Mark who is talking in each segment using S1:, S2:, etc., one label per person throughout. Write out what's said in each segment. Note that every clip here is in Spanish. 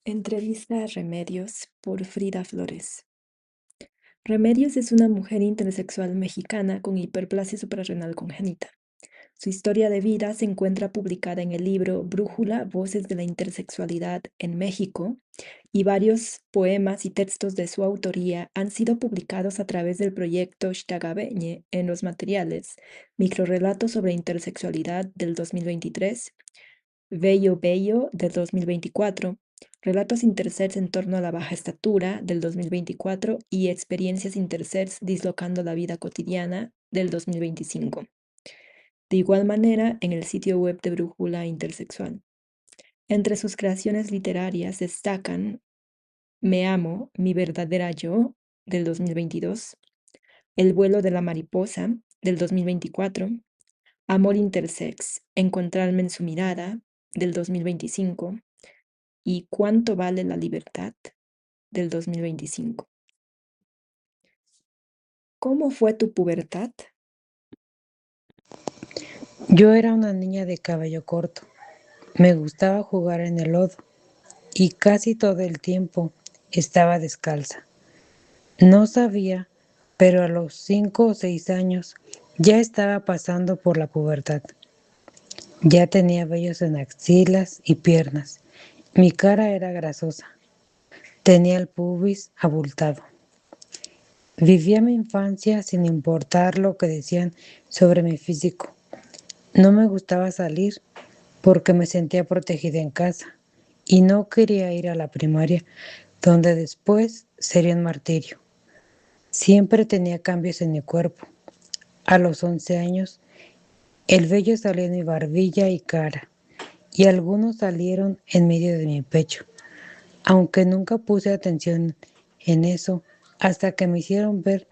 S1: Entrevista a Remedios por Frida Flores. Remedios es una mujer intersexual mexicana con hiperplasia suprarrenal congénita. Su historia de vida se encuentra publicada en el libro Brújula, Voces de la Intersexualidad en México, y varios poemas y textos de su autoría han sido publicados a través del proyecto Xtagabeñe en los materiales Microrrelatos sobre Intersexualidad del 2023, Bello Bello del 2024, Relatos intersex en torno a la baja estatura del 2024 y Experiencias intersex dislocando la vida cotidiana del 2025. De igual manera, en el sitio web de Brújula Intersexual. Entre sus creaciones literarias destacan Me amo, mi verdadera yo del 2022, El vuelo de la mariposa del 2024, Amor intersex, Encontrarme en su mirada del 2025 y ¿Cuánto vale la libertad? Del 2025. ¿Cómo fue tu pubertad?
S2: Yo era una niña de cabello corto. Me gustaba jugar en el lodo y casi todo el tiempo estaba descalza. No sabía, pero a los 5 o 6 años ya estaba pasando por la pubertad. Ya tenía vellos en axilas y piernas. Mi cara era grasosa. Tenía el pubis abultado. Vivía mi infancia sin importar lo que decían sobre mi físico. No me gustaba salir porque me sentía protegida en casa y no quería ir a la primaria, donde después sería un martirio. Siempre tenía cambios en mi cuerpo. A los 11 años, el vello salió en mi barbilla y cara, y algunos salieron en medio de mi pecho, aunque nunca puse atención en eso hasta que me hicieron ver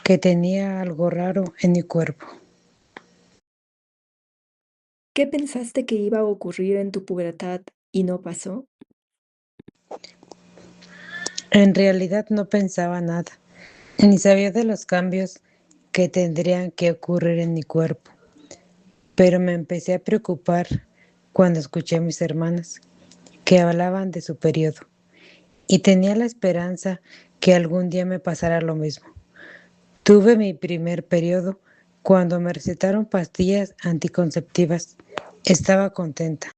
S2: que tenía algo raro en mi cuerpo.
S1: ¿Qué pensaste que iba a ocurrir en tu pubertad y no pasó?
S2: En realidad no pensaba nada, ni sabía de los cambios que tendrían que ocurrir en mi cuerpo, pero me empecé a preocupar cuando escuché a mis hermanas que hablaban de su periodo y tenía la esperanza que algún día me pasara lo mismo. Tuve mi primer periodo cuando me recetaron pastillas anticonceptivas. Estaba contenta.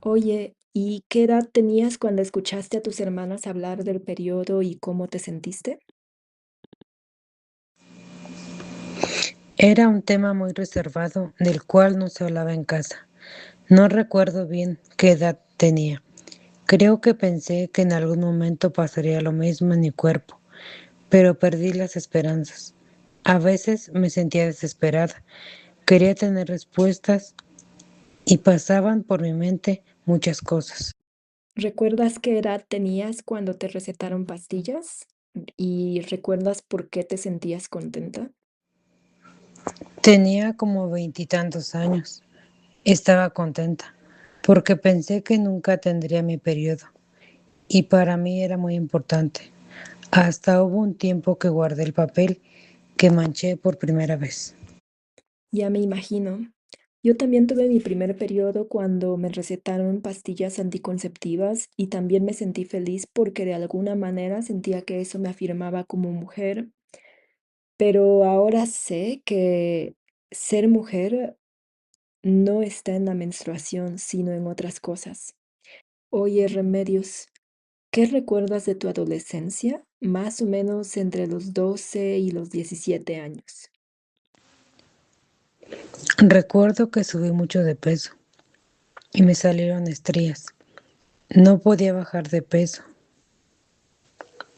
S1: Oye, ¿y qué edad tenías cuando escuchaste a tus hermanas hablar del periodo y cómo te sentiste?
S2: Era un tema muy reservado del cual no se hablaba en casa. No recuerdo bien qué edad tenía. Creo que pensé que en algún momento pasaría lo mismo en mi cuerpo, pero perdí las esperanzas. A veces me sentía desesperada, quería tener respuestas y pasaban por mi mente muchas cosas.
S1: ¿Recuerdas qué edad tenías cuando te recetaron pastillas? ¿Y recuerdas por qué te sentías contenta?
S2: Tenía como 20 y tantos años. Estaba contenta porque pensé que nunca tendría mi periodo y para mí era muy importante. Hasta hubo un tiempo que guardé el papel que manché por primera vez.
S1: Ya me imagino. Yo también tuve mi primer periodo cuando me recetaron pastillas anticonceptivas y también me sentí feliz porque de alguna manera sentía que eso me afirmaba como mujer, pero ahora sé que ser mujer no está en la menstruación, sino en otras cosas. Oye, Remedios, ¿qué recuerdas de tu adolescencia? Más o menos entre los 12 y los 17 años.
S2: Recuerdo que subí mucho de peso y me salieron estrías. No podía bajar de peso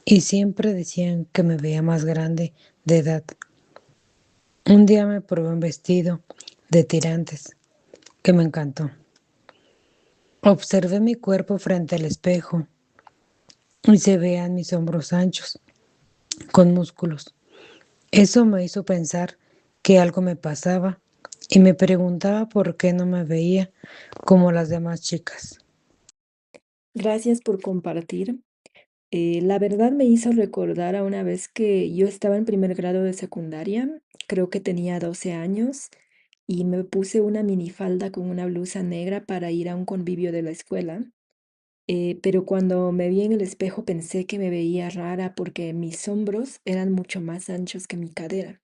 S2: y siempre decían que me veía más grande de edad. Un día me probé un vestido de tirantes que me encantó. Observé mi cuerpo frente al espejo y se veían mis hombros anchos, con músculos. Eso me hizo pensar que algo me pasaba y me preguntaba por qué no me veía como las demás chicas.
S1: Gracias por compartir. La verdad me hizo recordar a una vez que yo estaba en primer grado de secundaria, creo que tenía 12 años, y me puse una minifalda con una blusa negra para ir a un convivio de la escuela. Pero cuando me vi en el espejo pensé que me veía rara porque mis hombros eran mucho más anchos que mi cadera.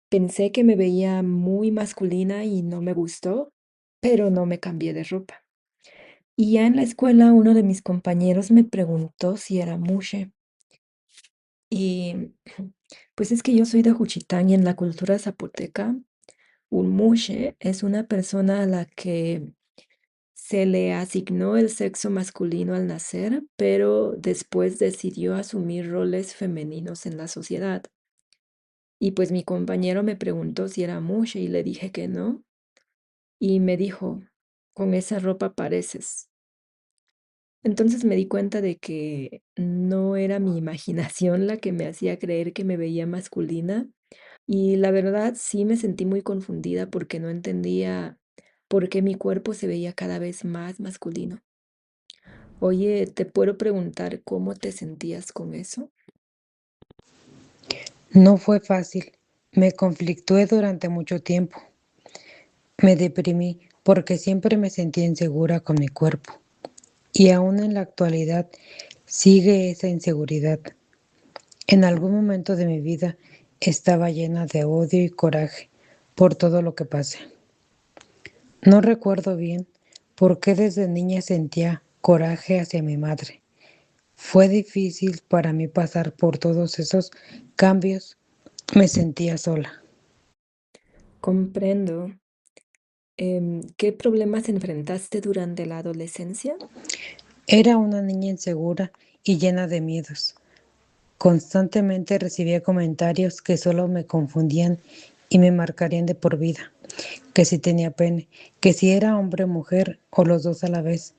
S1: Pensé que me veía muy masculina y no me gustó, pero no me cambié de ropa. Y ya en la escuela uno de mis compañeros me preguntó si era mushe. Y pues es que yo soy de Juchitán y en la cultura zapoteca, un mushe es una persona a la que se le asignó el sexo masculino al nacer, pero después decidió asumir roles femeninos en la sociedad. Y pues mi compañero me preguntó si era mushe y le dije que no. Y me dijo, con esa ropa pareces. Entonces me di cuenta de que no era mi imaginación la que me hacía creer que me veía masculina. Y la verdad sí me sentí muy confundida porque no entendía por qué mi cuerpo se veía cada vez más masculino. Oye, ¿te puedo preguntar cómo te sentías con eso?
S2: No fue fácil. Me conflictué durante mucho tiempo. Me deprimí porque siempre me sentía insegura con mi cuerpo. Y aún en la actualidad sigue esa inseguridad. En algún momento de mi vida estaba llena de odio y coraje por todo lo que pasé. No recuerdo bien por qué desde niña sentía coraje hacia mi madre. Fue difícil para mí pasar por todos esos cambios. Me sentía sola.
S1: Comprendo. ¿Qué problemas enfrentaste durante la adolescencia?
S2: Era una niña insegura y llena de miedos. Constantemente recibía comentarios que solo me confundían y me marcarían de por vida. Que si tenía pene, que si era hombre o mujer o los dos a la vez.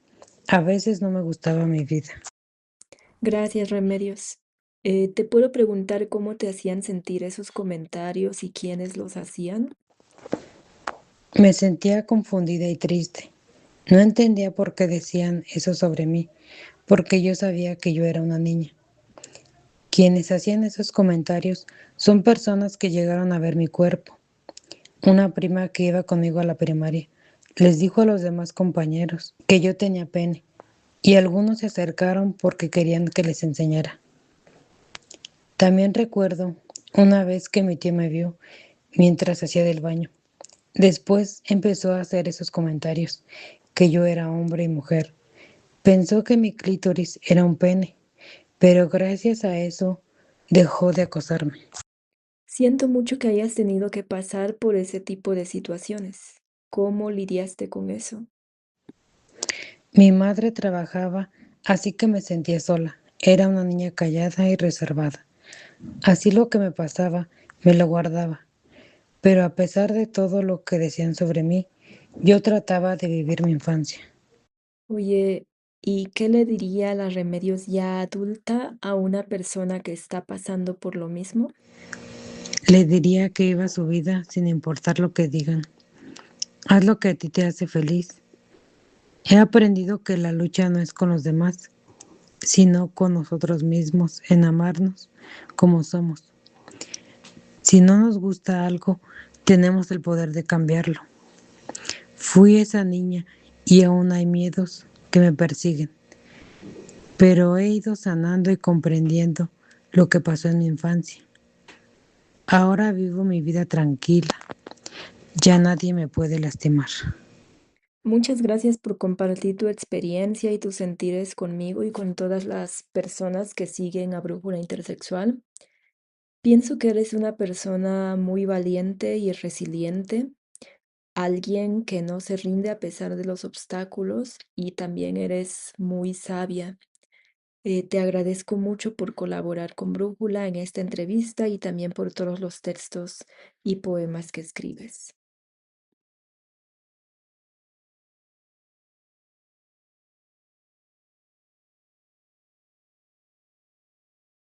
S2: A veces no me gustaba mi vida.
S1: Gracias, Remedios. ¿Te puedo preguntar cómo te hacían sentir esos comentarios y quiénes los hacían?
S2: Me sentía confundida y triste. No entendía por qué decían eso sobre mí, porque yo sabía que yo era una niña. Quienes hacían esos comentarios son personas que llegaron a ver mi cuerpo. Una prima que iba conmigo a la primaria les dijo a los demás compañeros que yo tenía pene y algunos se acercaron porque querían que les enseñara. También recuerdo una vez que mi tía me vio mientras hacía del baño. Después empezó a hacer esos comentarios, que yo era hombre y mujer. Pensó que mi clítoris era un pene, pero gracias a eso dejó de acosarme.
S1: Siento mucho que hayas tenido que pasar por ese tipo de situaciones. ¿Cómo lidiaste con eso?
S2: Mi madre trabajaba, así que me sentía sola. Era una niña callada y reservada. Así lo que me pasaba, me lo guardaba. Pero a pesar de todo lo que decían sobre mí, yo trataba de vivir mi infancia.
S1: Oye, ¿y qué le diría la Remedios ya adulta a una persona que está pasando por lo mismo?
S2: Le diría que iba su vida sin importar lo que digan. Haz lo que a ti te hace feliz. He aprendido que la lucha no es con los demás, sino con nosotros mismos, en amarnos como somos. Si no nos gusta algo, tenemos el poder de cambiarlo. Fui esa niña y aún hay miedos que me persiguen, pero he ido sanando y comprendiendo lo que pasó en mi infancia. Ahora vivo mi vida tranquila, ya nadie me puede lastimar.
S1: Muchas gracias por compartir tu experiencia y tus sentires conmigo y con todas las personas que siguen a Brújula Intersexual. Pienso que eres una persona muy valiente y resiliente, alguien que no se rinde a pesar de los obstáculos y también eres muy sabia. Te agradezco mucho por colaborar con Brújula en esta entrevista y también por todos los textos y poemas que escribes.